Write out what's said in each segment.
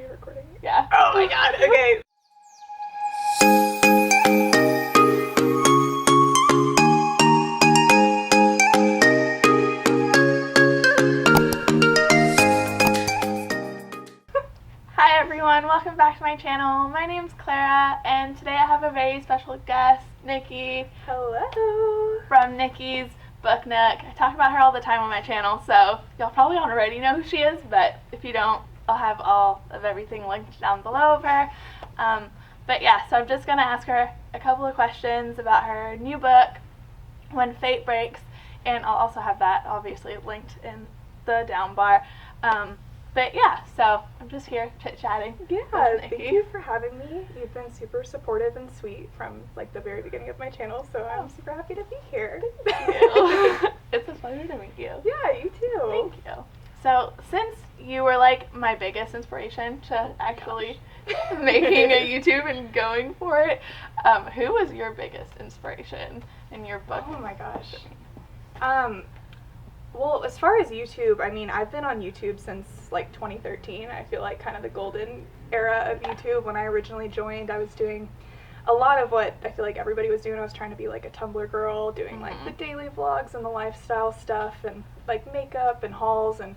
you recording? Yeah. Oh my god, okay. Hi everyone, welcome back to my channel. My name's Clara, and today I have a very special guest, Nikki. Hello. From Nikki's Book Nook. I talk about her all the time on my channel, so y'all probably already know who she is, but if you don't, I'll have all of everything linked down below of her. But yeah, so I'm just going to ask her a couple of questions about her new book, When Fate Breaks, and I'll also have that obviously linked in the down bar. But yeah, so I'm just here chit-chatting. Yeah, thank you for having me. You've been super supportive and sweet from like the very beginning of my channel, so I'm super happy to be here. Thank you. It's a pleasure to meet you. Yeah, you too. Thank you. So since you were like my biggest inspiration to actually making a YouTube and going for it, who was your biggest inspiration in your book? Oh my gosh. Well, as far as YouTube, I mean, I've been on YouTube since like 2013. I feel like kind of the golden era of YouTube. When I originally joined, I was doing a lot of what I feel like everybody was doing. I was trying to be like a Tumblr girl, doing like the daily vlogs and the lifestyle stuff and like makeup and hauls, and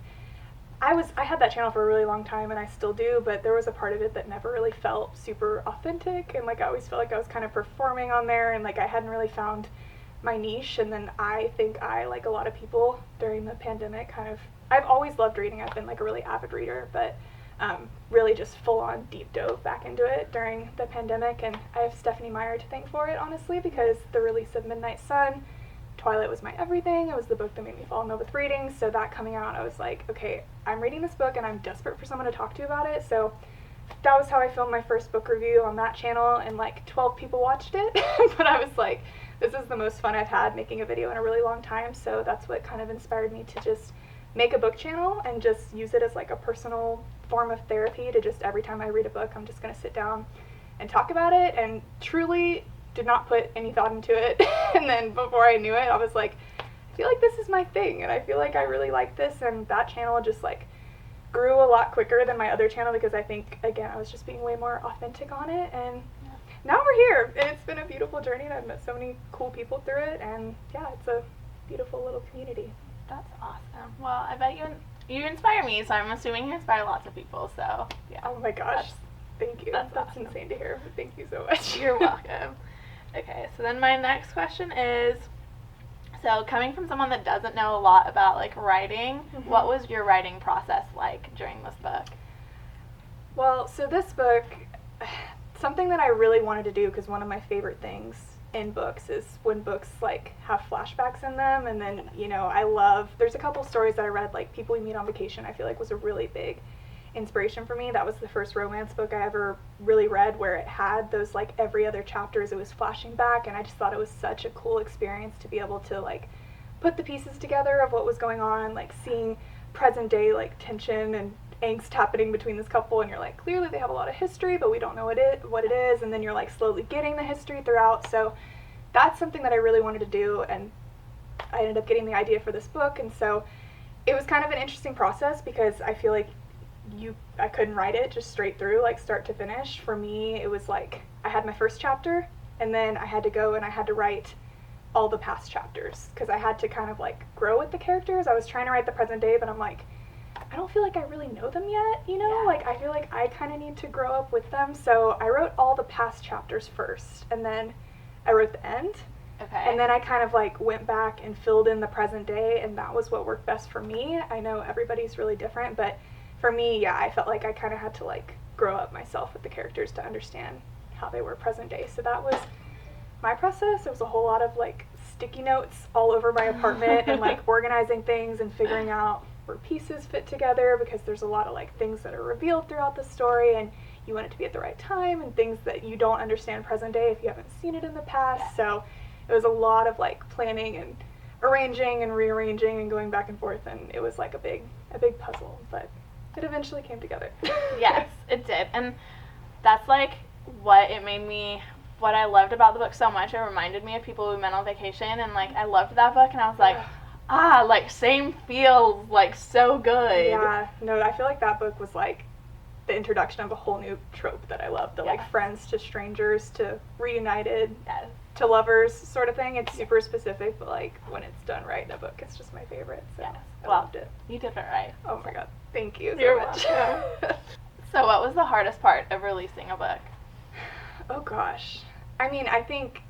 I had that channel for a really long time, and I still do, but there was a part of it that never really felt super authentic, and like I always felt like I was kind of performing on there, and like I hadn't really found my niche. And then I think I, like a lot of people during the pandemic, I've always loved reading. I've been like a really avid reader, but really just full on deep dove back into it during the pandemic. And I have Stephanie Meyer to thank for it, honestly, because the release of Midnight Sun, Twilight was my everything. It was the book that made me fall in love with reading. So that coming out, I was like, okay, I'm reading this book and I'm desperate for someone to talk to about it. So that was how I filmed my first book review on that channel, and like 12 people watched it. But I was like, this is the most fun I've had making a video in a really long time. So that's what kind of inspired me to just make a book channel and just use it as like a personal form of therapy, to just every time I read a book, I'm just going to sit down and talk about it, and truly did not put any thought into it. And then before I knew it, I was like, I feel like this is my thing, and I feel like I really like this. And that channel just like grew a lot quicker than my other channel, because I think, again, I was just being way more authentic on it. And now we're here, and it's been a beautiful journey, and I've met so many cool people through it, and yeah, it's a beautiful little community. That's awesome. Well, I bet you inspire me, so I'm assuming you inspire lots of people, so yeah. Oh my gosh, thank you. That's awesome. Insane to hear. Thank you so much. You're welcome. Okay, so then my next question is, so coming from someone that doesn't know a lot about like writing, what was your writing process like during this book? Well, so this book, something that I really wanted to do, because one of my favorite things in books is when books like have flashbacks in them. And then, you know, there's a couple stories that I read, like People We Meet on Vacation, I feel like was a really big inspiration for me. That was the first romance book I ever really read where it had those like every other chapters it was flashing back, and I just thought it was such a cool experience to be able to like put the pieces together of what was going on, like seeing present day like tension and angst happening between this couple, and you're like, clearly they have a lot of history, but we don't know what it is, and then you're like slowly getting the history throughout. So that's something that I really wanted to do, and I ended up getting the idea for this book. And so it was kind of an interesting process, because I feel like I couldn't write it just straight through, like start to finish. For me, it was like I had my first chapter, and then I had to go and I had to write all the past chapters, because I had to kind of like grow with the characters. I was trying to write the present day, but I'm like, I don't feel like I really know them yet, you know? Yeah. Like I feel like I kind of need to grow up with them. So I wrote all the past chapters first, and then I wrote the end. Okay. And then I kind of like went back and filled in the present day, and that was what worked best for me. I know everybody's really different, but for me, yeah, I felt like I kind of had to like grow up myself with the characters to understand how they were present day. So that was my process. It was a whole lot of like sticky notes all over my apartment and like organizing things and figuring out where pieces fit together, because there's a lot of like things that are revealed throughout the story, and you want it to be at the right time, and things that you don't understand present day if you haven't seen it in the past. Yeah. So it was a lot of like planning and arranging and rearranging and going back and forth, and it was like a big puzzle, but it eventually came together. Yes, it did. And that's like what I loved about the book so much. It reminded me of People We Met on Vacation, and like I loved that book, and I was like, like same feels, like so good. Yeah, no, I feel like that book was like the introduction of a whole new trope that I love, the Yes. like friends to strangers to reunited Yes. to lovers sort of thing. It's super specific, but like when it's done right in a book, it's just my favorite. So Yes. I Well, loved it. You did it right. Oh my god, thank you so You're much. welcome. So what was the hardest part of releasing a book? Oh gosh, I mean, I think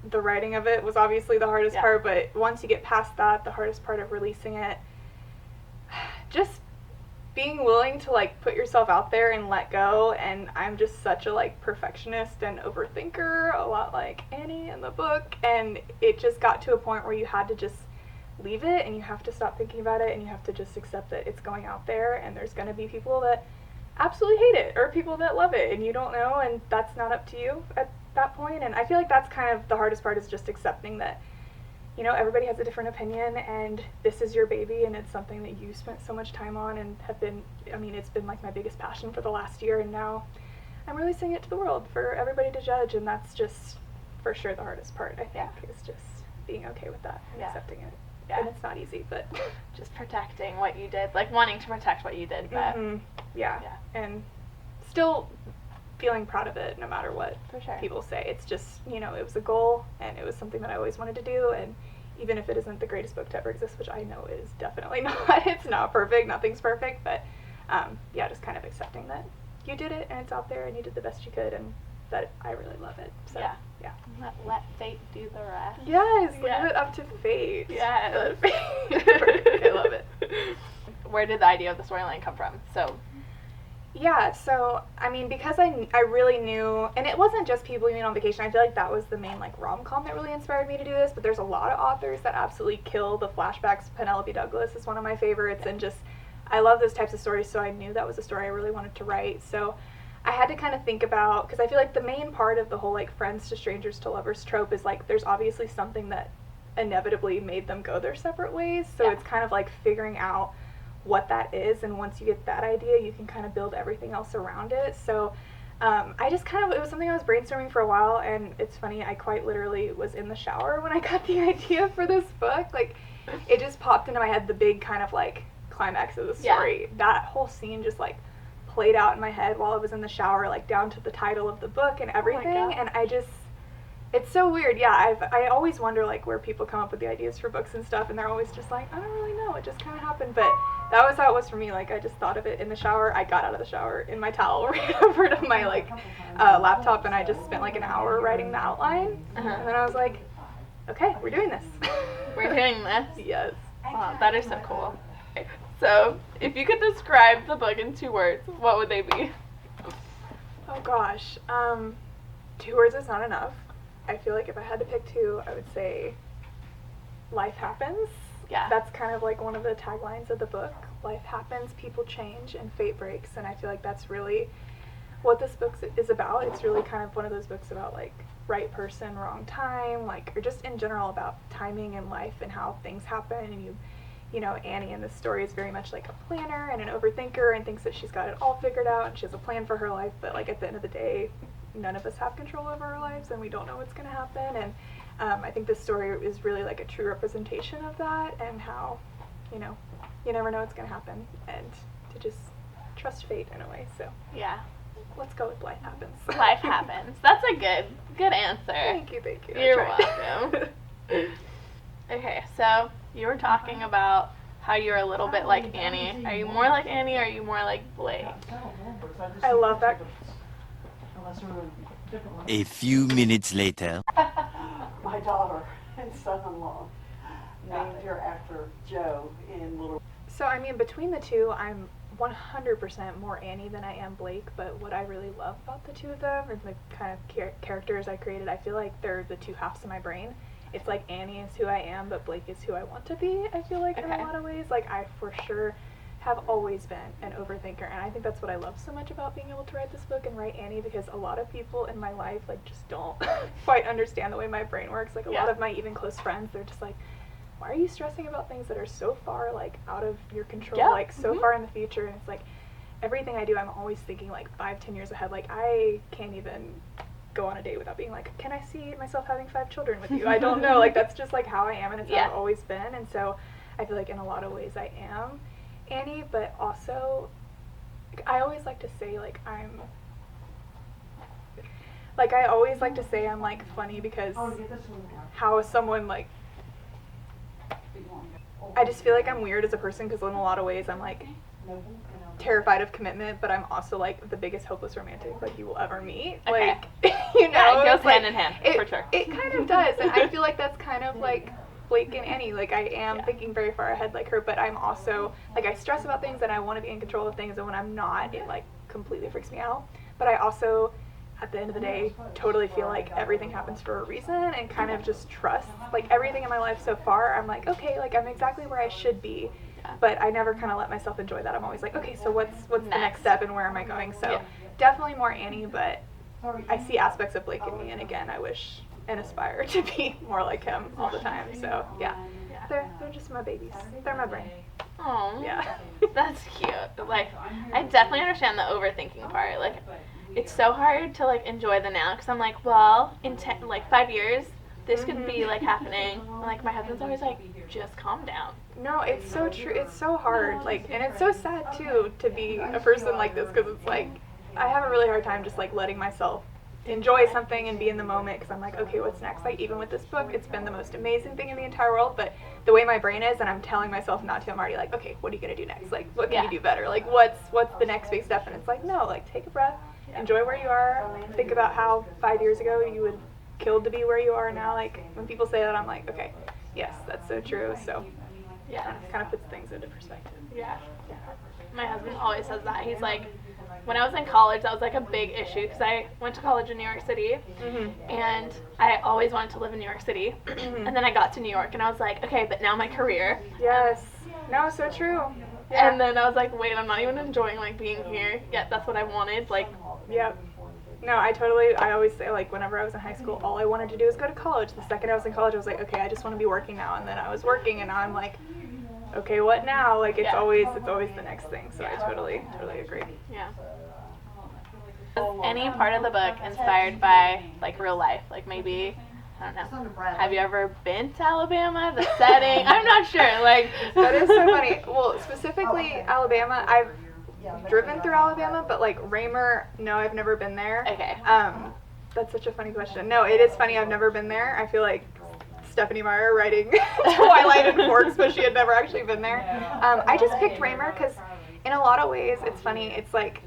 the writing of it was obviously the hardest Yeah. part, but once you get past that, the hardest part of releasing it, just being willing to like put yourself out there and let go. And I'm just such a like perfectionist and overthinker, a lot like Annie in the book, and it just got to a point where you had to just leave it and you have to stop thinking about it and you have to just accept that it's going out there and there's going to be people that absolutely hate it or people that love it and you don't know, and that's not up to you at that point. And I feel like that's kind of the hardest part, is just accepting that, you know, everybody has a different opinion and this is your baby and it's something that you spent so much time on and have been, I mean, it's been like my biggest passion for the last year, and now I'm releasing it to the world for everybody to judge, and that's just for sure the hardest part, I think, is just being okay with that and accepting it. Yeah. And it's not easy, but Just protecting what you did, like wanting to protect what you did, but yeah, and still feeling proud of it no matter what for sure. people say. It's just, you know, it was a goal and it was something that I always wanted to do, and even if it isn't the greatest book to ever exist, which I know it is definitely not, it's not perfect, nothing's perfect, but yeah, just kind of accepting that you did it and it's out there and you did the best you could, and that I really love it. So yeah. Let fate do the rest. Yes, leave Yeah. it up to fate. Yes. I love it. Where did the idea of the storyline come from? So Yeah, so, I mean, because I really knew, and it wasn't just People You Meet on Vacation, I feel like that was the main, like, rom-com that really inspired me to do this, but there's a lot of authors that absolutely kill the flashbacks. Penelope Douglas is one of my favorites, and just, I love those types of stories, so I knew that was a story I really wanted to write. So I had to kind of think about, because I feel like the main part of the whole, like, friends to strangers to lovers trope is, like, there's obviously something that inevitably made them go their separate ways, so it's kind of like figuring out what that is, and once you get that idea, you can kind of build everything else around it. So I just kind of, it was something I was brainstorming for a while, and it's funny, I quite literally was in the shower when I got the idea for this book. Like, it just popped into my head, the big kind of like climax of the story. Yeah. That whole scene just like played out in my head while I was in the shower, like down to the title of the book and everything. Oh, and I just, it's so weird. Yeah, I always wonder like where people come up with the ideas for books and stuff, and they're always just like, I don't really know, it just kind of happened. But that was how it was for me. Like, I just thought of it in the shower. I got out of the shower in my towel, ran over to my like laptop, and I just spent like an hour writing the outline. And then I was like, okay, we're doing this. We're doing this. Yes. Oh, that is so cool. So, if you could describe the book in 2 words, what would they be? Oh gosh, 2 words is not enough. I feel like if I had to pick 2, I would say life happens. Yeah. That's kind of like one of the taglines of the book. Life happens, people change, and fate breaks. And I feel like that's really what this book is about. It's really kind of one of those books about like right person, wrong time, like, or just in general about timing in life and how things happen. And you know, Annie in this story is very much like a planner and an overthinker and thinks that she's got it all figured out and she has a plan for her life, but like at the end of the day, none of us have control over our lives and we don't know what's going to happen. And I think this story is really like a true representation of that, and how, you know, you never know what's going to happen, and to just trust fate in a way. So yeah, let's go with life happens. Life happens. That's a good answer. Thank you. You're welcome. Okay, so you were talking about how you're a little bit like Annie. Are you more like Annie, or are you more like Blake? I love that. A few minutes later. My daughter and son-in-law named her after Joe in Little. So I mean, between the two, I'm 100% more Annie than I am Blake, but what I really love about the two of them and the kind of characters I created, I feel like they're the two halves of my brain. It's like Annie is who I am, but Blake is who I want to be, I feel like, in a lot of ways. Like, I for sure have always been an overthinker, and I think that's what I love so much about being able to write this book and write Annie, because a lot of people in my life, like, just don't quite understand the way my brain works. Like, a lot of my even close friends, they're just like, why are you stressing about things that are so far, like, out of your control, like, so far in the future? And it's like, everything I do, I'm always thinking, like, 5-10 years ahead. Like, I can't even go on a date without being like, can I see myself having 5 children with you? I don't know. Like, that's just, like, how I am, and it's how I've always been. And so I feel like in a lot of ways I am Annie, but also I always like to say like I always like to say I'm like funny because how someone like, I just feel like I'm weird as a person because in a lot of ways I'm like terrified of commitment, but I'm also like the biggest hopeless romantic like you will ever meet. Okay. Like, you know, Yeah, it goes like, hand in hand, for sure. It kind of does, and I feel like that's kind of like Blake and Annie. Like I am Yeah. thinking very far ahead like her, but I'm also like I stress about things and I want to be in control of things, and when I'm not, it like completely freaks me out. But I also, at the end of the day, totally feel like everything happens for a reason and kind of just trust. Like everything in my life so far, I'm like, okay, like I'm exactly where I should be. But I never kind of let myself enjoy that. I'm always like, okay, so what's the next step and where am I going? So definitely more Annie, but I see aspects of Blake in me, and again, I wish and aspire to be more like him all the time. So yeah, they're just my babies. They're my brain. Oh, Yeah. That's cute. Like, I definitely understand the overthinking part. Like, it's so hard to like enjoy the now because I'm like, well, in 5 years, this could be like happening. And, like my husband's always like, just calm down. No, it's so true. It's so hard. Like, and it's so sad too to be a person like this because it's like I have a really hard time just like letting myself enjoy something and be in the moment because I'm like, okay, what's next? Like even with this book, it's been the most amazing thing in the entire world, but the way my brain is, and I'm telling myself not to, I'm already like, okay, what are you gonna do next? Like, what can you do better? Like, what's the next big step? And it's like, no, like take a breath, enjoy where you are. Think about how 5 years ago you would killed to be where you are now. Like when people say that, I'm like, okay, yes, that's so true. So yeah, it kind of puts things into perspective. Yeah. My husband always says that. He's like, when I was in college, that was like a big issue because I went to college in New York City, and I always wanted to live in New York City. And then I got to New York, and I was like, okay, but now my career. Yes. No, so true. Yeah. And then I was like, wait, I'm not even enjoying like being here. Yet that's what I wanted. Like, Yep. No, I always say, like, whenever I was in high school, all I wanted to do was go to college. The second I was in college, I was like, okay, I just want to be working now. And then I was working, and now I'm like, okay, what now? Like, it's always the next thing. So I totally agree. yeah. Was any part of the book inspired by like real life? Like maybe, I don't know. Have you ever been to Alabama? The setting? I'm not sure. Like That is so funny. Well, specifically Alabama, I've driven through Alabama, but like Raymer, no, I've never been there. Okay. That's such a funny question. No, it is funny. I've never been there. I feel like Stephanie Meyer writing Twilight and Forks, but she had never actually been there. I just picked Raymer because in a lot of ways, it's funny. It's like,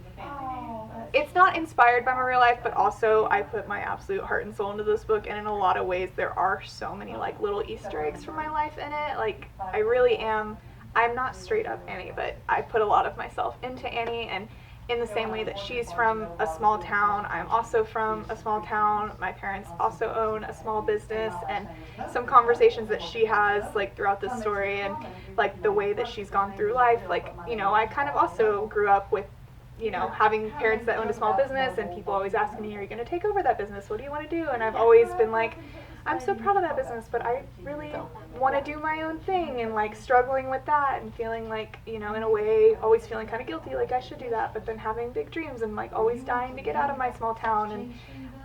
it's not inspired by my real life, but also I put my absolute heart and soul into this book, and in a lot of ways, there are so many like little Easter eggs from my life in it. Like, I really am. I'm not straight up Annie, but I put a lot of myself into Annie, and in the same way that she's from a small town, I'm also from a small town. My parents also own a small business, and some conversations that she has like throughout this story, and like the way that she's gone through life, like, you know, I kind of also grew up with, you know, having parents that owned a small business, and people always asking me, are you going to take over that business? What do you want to do? And I've always been like, I'm so proud of that business, but I really want to do my own thing, and like struggling with that and feeling like, you know, in a way, always feeling kind of guilty, like I should do that, but then having big dreams and like always dying to get out of my small town. And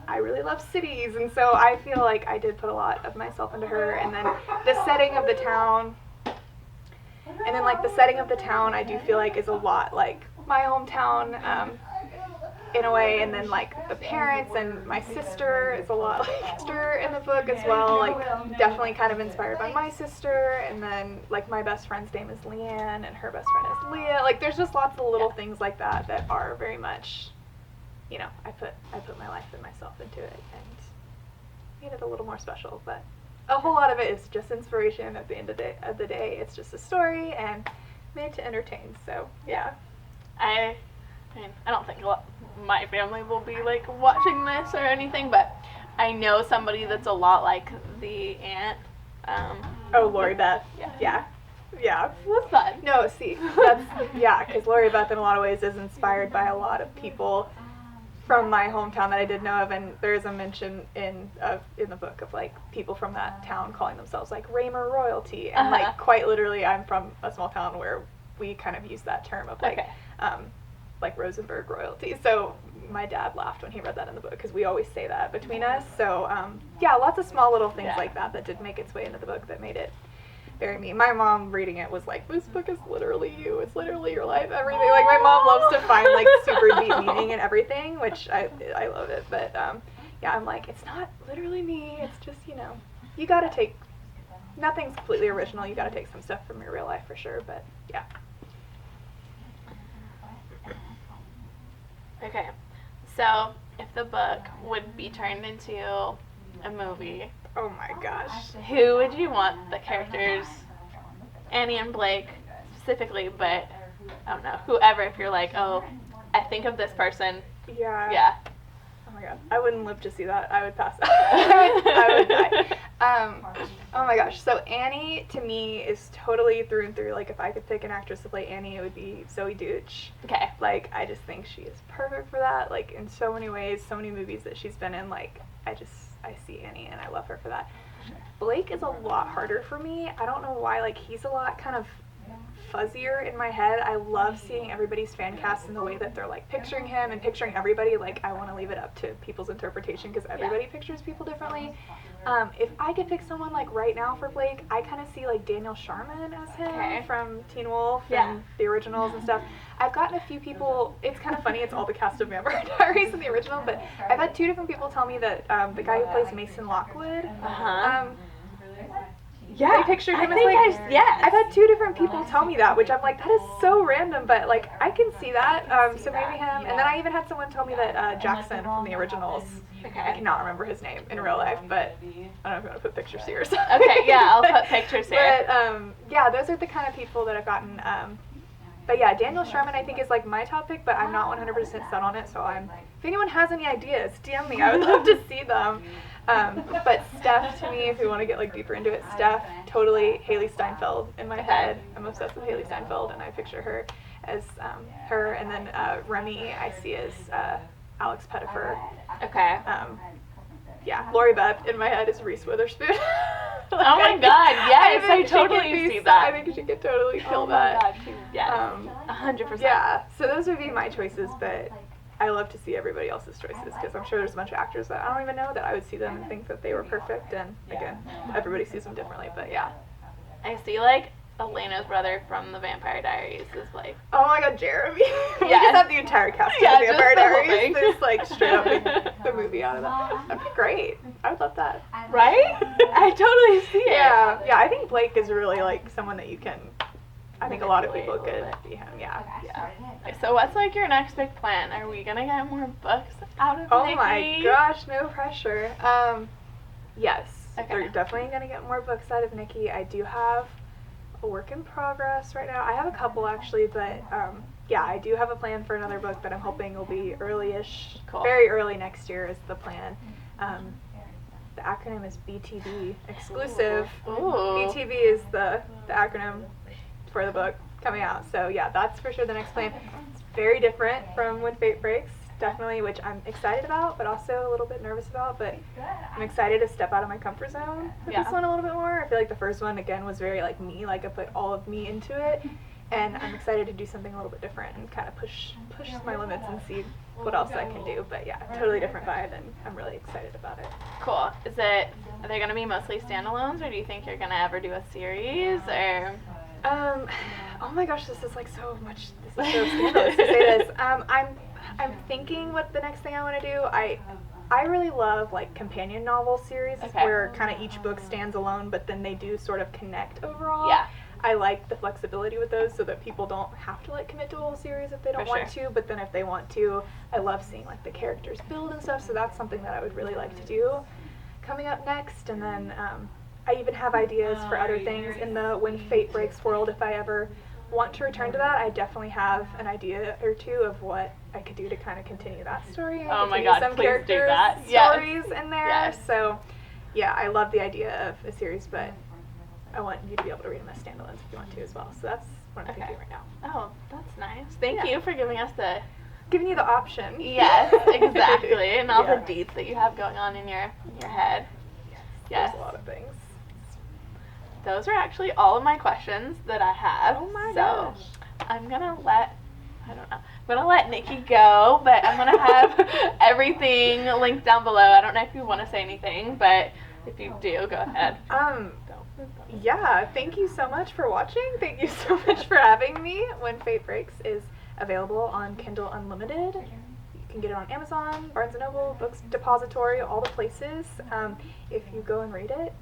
I really love cities, and so I feel like I did put a lot of myself into her. And then the setting of the town, I do feel like is a lot like my hometown, in a way, and then like the parents and my sister is a lot like sister in the book as well, like definitely kind of inspired by my sister. And then like my best friend's name is Leanne, and her best friend is Leah. Like there's just lots of little things like that that are very much, you know, I put my life and myself into it and made it a little more special. But a whole lot of it is just inspiration. At the end of the day, it's just a story and made to entertain. So yeah. I mean, I don't think my family will be like watching this or anything, but I know somebody that's a lot like the aunt. Lori Beth. Yeah. That's fun. No, see, that's, yeah, because Lori Beth in a lot of ways is inspired by a lot of people from my hometown that I did know of, and there's a mention in the book of like people from that town calling themselves like Raymer royalty, and like quite literally, I'm from a small town where we kind of use that term of like, like Rosenberg royalty. So my dad laughed when he read that in the book because we always say that between us. So yeah, lots of small little things like that did make its way into the book that made it very me. My mom reading it was like, this book is literally you. It's literally your life, everything. Like, my mom loves to find, like, super deep meaning in everything, which I love it. But, yeah, I'm like, it's not literally me. It's just, you know, you gotta take, nothing's completely original. You gotta take some stuff from your real life for sure, but, yeah. Okay, so if the book would be turned into a movie, Oh my gosh. who would you want the characters, Annie and Blake specifically, but I don't know, whoever, if you're like, oh, I think of this person, yeah. Oh my god, I wouldn't live to see that. I would pass out. I would die. Oh my gosh, so Annie to me is totally through and through. Like, if I could pick an actress to play Annie, it would be Zoe Deutch. Okay. Like, I just think she is perfect for that. Like, in so many ways, so many movies that she's been in. Like, I see Annie and I love her for that. Blake is a lot harder for me. I don't know why. Like, he's a lot kind of fuzzier in my head. I love seeing everybody's fan cast and the way that they're like picturing him and picturing everybody. Like, I want to leave it up to people's interpretation because everybody pictures people differently. If I could pick someone like right now for Blake, I kind of see like Daniel Sharman as him from Teen Wolf and the originals and stuff. I've gotten a few people, it's kind of funny, it's all the cast of Vampire Diaries in the original, but I've had 2 different people tell me that the guy who plays Mason Lockwood, they pictured him as like, I've had 2 different people tell me that, which I'm like, that is so random, but like, I can see that, so maybe him, and then I even had someone tell me that Jackson from the originals, I cannot remember his name in real life, but I don't know if you want to put pictures here. So. Okay, yeah, I'll put pictures here. But, yeah, those are the kind of people that I've gotten, but yeah, Daniel Sharman I think is like my top pick, but I'm not 100% set on it, so if anyone has any ideas, DM me, I would love to see them. But Steph, to me, if we want to get like deeper into it, Steph, totally Haley Steinfeld in my head. I'm obsessed with Haley Steinfeld, and I picture her as her, and then Remy I see as Alex Pettifer. Okay. Yeah, Lori Beth in my head is Reese Witherspoon. Oh my god, yes, I totally see that. I think she could totally kill that. that. Yes, 100%. Yeah, so those would be my choices, but I love to see everybody else's choices because I'm sure there's a bunch of actors that I don't even know that I would see them and think that they were perfect, and again, everybody sees them differently, but yeah. I see like Elena's brother from the Vampire Diaries is like, oh my god, Jeremy. We just have the entire cast of the Vampire Diaries. Just like straight up make the movie out of that. That'd be great. I would love that. Right? I totally see it. Yeah, I think Blake is really like someone that you can, I think a lot of people could be him, yeah. So what's like your next big plan? Are we gonna get more books out of Nikki? Oh my gosh, no pressure. Yes, we're definitely gonna get more books out of Nikki. I do have a work in progress right now. I have a couple actually, but yeah, I do have a plan for another book that I'm hoping will be early-ish, very early next year is the plan. The acronym is BTB, exclusive. Ooh. BTB is the acronym for the book coming out. So yeah, that's for sure the next plan. It's very different from When Fate Breaks, definitely, which I'm excited about, but also a little bit nervous about. But I'm excited to step out of my comfort zone with this one a little bit more. I feel like the first one, again, was very like me, like I put all of me into it. And I'm excited to do something a little bit different and kind of push my limits and see what else I can do. But yeah, totally different vibe, and I'm really excited about it. Cool. Are they going to be mostly standalones, or do you think you're going to ever do a series, or? Oh my gosh, this is like so much, this is so scandalous to say this. I'm thinking what the next thing I want to do. I really love like companion novel series where kind of each book stands alone, but then they do sort of connect overall. Yeah. I like the flexibility with those so that people don't have to like commit to a whole series if they don't want to, but then if they want to, I love seeing like the characters build and stuff, so that's something that I would really like to do coming up next. And then I even have ideas for other things in the When Fate Breaks world. If I ever want to return to that, I definitely have an idea or two of what I could do to kind of continue that story. Oh my god, some please characters, do that. Stories in there. So yeah, I love the idea of a series, but I want you to be able to read them as standalones if you want to as well. So that's what I'm thinking right now. Oh, that's nice. Thank you for giving us giving you the option. Yes, exactly. And all the deets that you have going on in your head. Yes. There's a lot of things. Those are actually all of my questions that I have. Oh my gosh. I'm gonna let Nikki go, but I'm gonna have everything linked down below. I don't know if you want to say anything, but if you do, go ahead. Yeah, thank you so much for watching. Thank you so much for having me. When Fate Breaks is available on Kindle Unlimited. You can get it on Amazon, Barnes & Noble, Books Depository, all the places. If you go and read it,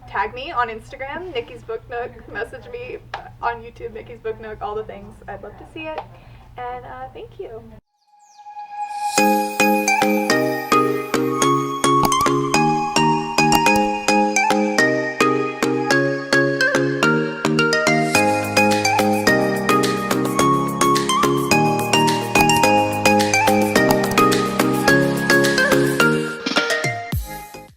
tag me on Instagram, Nikki's Book Nook, message me on YouTube, Nikki's Book Nook, all the things. I'd love to see it. And thank you.